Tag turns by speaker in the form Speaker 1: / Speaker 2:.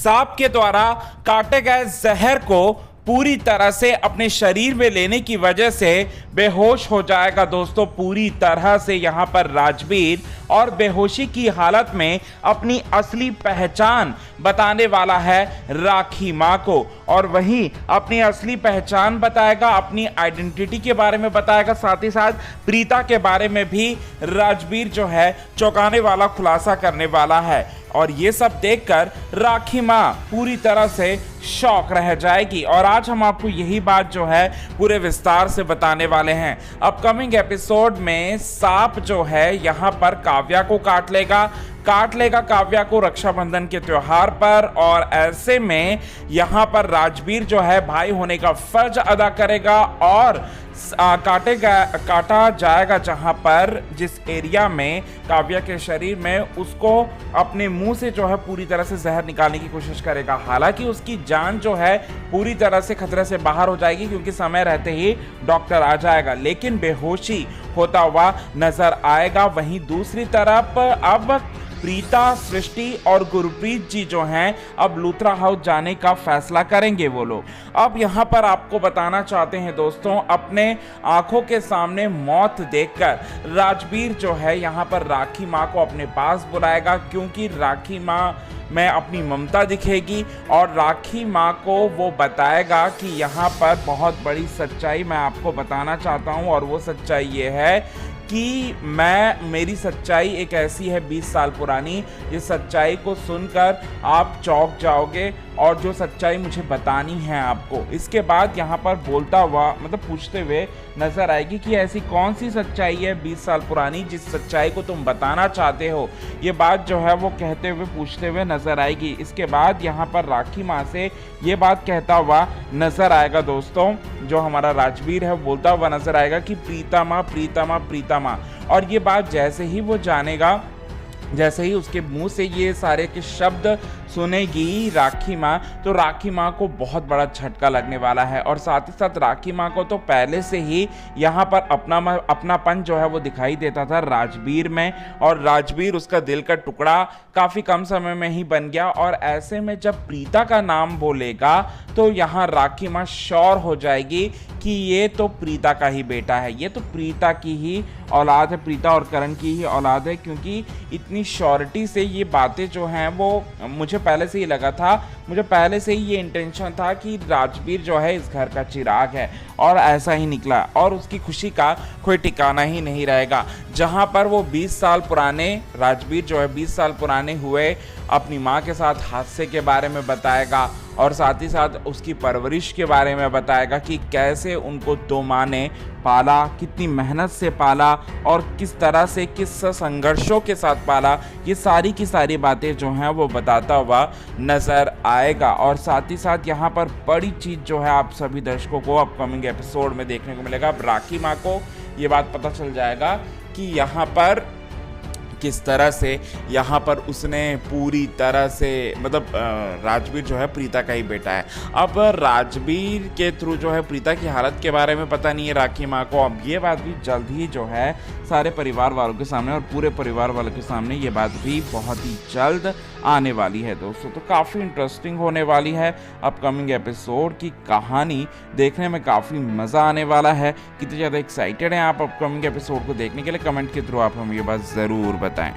Speaker 1: सांप के द्वारा काटे गए जहर को पूरी तरह से अपने शरीर में लेने की वजह से बेहोश हो जाएगा दोस्तों पूरी तरह से यहाँ पर राजवीर, और बेहोशी की हालत में अपनी असली पहचान बताने वाला है राखी माँ को। और वहीं अपनी असली पहचान बताएगा, अपनी आइडेंटिटी के बारे में बताएगा, साथ ही साथ प्रीता के बारे में भी राजवीर जो है चौंकाने वाला खुलासा करने वाला है। और ये सब देखकर राखी माँ पूरी तरह से शॉक रह जाएगी। और आज हम आपको यही बात जो है पूरे विस्तार से बताने वाले हैं। अपकमिंग एपिसोड में सांप जो है यहाँ पर काव्या को काट लेगा काव्या को रक्षाबंधन के त्योहार पर। और ऐसे में यहाँ पर राजवीर जो है भाई होने का फर्ज अदा करेगा और काटा जाएगा जहां पर जिस एरिया में काव्या के शरीर में, उसको अपने मुंह से जो है पूरी तरह से जहर निकालने की कोशिश करेगा। हालांकि उसकी जान जो है पूरी तरह से खतरे से बाहर हो जाएगी क्योंकि समय रहते ही डॉक्टर आ जाएगा, लेकिन बेहोशी होता हुआ नजर आएगा। वहीं दूसरी तरफ अब प्रीता, सृष्टि और गुरप्रीत जी जो हैं अब लूथरा हाउस जाने का फैसला करेंगे वो लोग। अब यहाँ पर आपको बताना चाहते हैं दोस्तों, अपने आंखों के सामने मौत देखकर राजवीर जो है यहाँ पर राखी माँ को अपने पास बुलाएगा, क्योंकि राखी माँ में अपनी ममता दिखेगी और राखी माँ को वो बताएगा कि यहाँ पर बहुत बड़ी सच्चाई मैं आपको बताना चाहता हूँ। और वो सच्चाई ये है कि मेरी सच्चाई एक ऐसी है 20 साल पुरानी, इस सच्चाई को सुनकर आप चौंक जाओगे और जो सच्चाई मुझे बतानी है आपको। इसके बाद यहाँ पर बोलता हुआ मतलब पूछते हुए नजर आएगी कि ऐसी कौन सी सच्चाई है 20 साल पुरानी जिस सच्चाई को तुम बताना चाहते हो। ये बात जो है वो कहते हुए पूछते हुए नजर आएगी। इसके बाद यहाँ पर राखी माँ से ये बात कहता हुआ नजर आएगा दोस्तों, जो हमारा राजवीर है बोलता हुआ नजर आएगा कि प्रीता माँ, प्रीता माँ, प्रीता माँ। और ये बात जैसे ही वो जानेगा, जैसे ही उसके मुंह से ये सारे के शब्द सुनेगी राखी माँ, तो राखी माँ को बहुत बड़ा झटका लगने वाला है। और साथ ही साथ राखी माँ को तो पहले से ही यहाँ पर अपनापन जो है वो दिखाई देता था राजवीर में, और राजवीर उसका दिल का टुकड़ा काफी कम समय में ही बन गया। और ऐसे में जब प्रीता का नाम बोलेगा तो यहाँ राखी माँ श्योर हो जाएगी कि ये तो प्रीता का ही बेटा है, ये तो प्रीता की ही औलाद है, प्रीता और करण की ही औलाद है। क्योंकि इतनी श्योरिटी से ये बातें जो हैं वो मुझे पहले से ही लगा था, मुझे पहले से ही ये इंटेंशन था कि राजवीर जो है इस घर का चिराग है, और ऐसा ही निकला। और उसकी खुशी का कोई ठिकाना ही नहीं रहेगा। जहां पर वो 20 साल पुराने राजवीर जो है 20 साल पुराने हुए अपनी माँ के साथ हादसे के बारे में बताएगा, और साथ ही साथ उसकी परवरिश के बारे में बताएगा कि कैसे उनको दो माँ ने पाला, कितनी मेहनत से पाला और किस तरह से किस संघर्षों के साथ पाला। ये सारी की सारी बातें जो हैं वो बताता हुआ नज़र आएगा। और साथ ही साथ यहाँ पर बड़ी चीज़ जो है आप सभी दर्शकों को अपकमिंग एपिसोड में देखने को मिलेगा। अब राखी माँ को ये बात पता चल जाएगा कि यहाँ पर किस तरह से यहाँ पर उसने पूरी तरह से मतलब राजवीर जो है प्रीता का ही बेटा है। अब राजवीर के थ्रू जो है प्रीता की हालत के बारे में पता नहीं है राखी माँ को। अब ये बात भी जल्द ही जो है सारे परिवार वालों के सामने और पूरे परिवार वालों के सामने ये बात भी बहुत ही जल्द आने वाली है दोस्तों। तो काफ़ी इंटरेस्टिंग होने वाली है अपकमिंग एपिसोड की कहानी, देखने में काफ़ी मज़ा आने वाला है। कितने ज़्यादा एक्साइटेड हैं आप अपकमिंग एपिसोड को देखने के लिए, कमेंट के थ्रू आप हमें ये बात ज़रूर बताएं।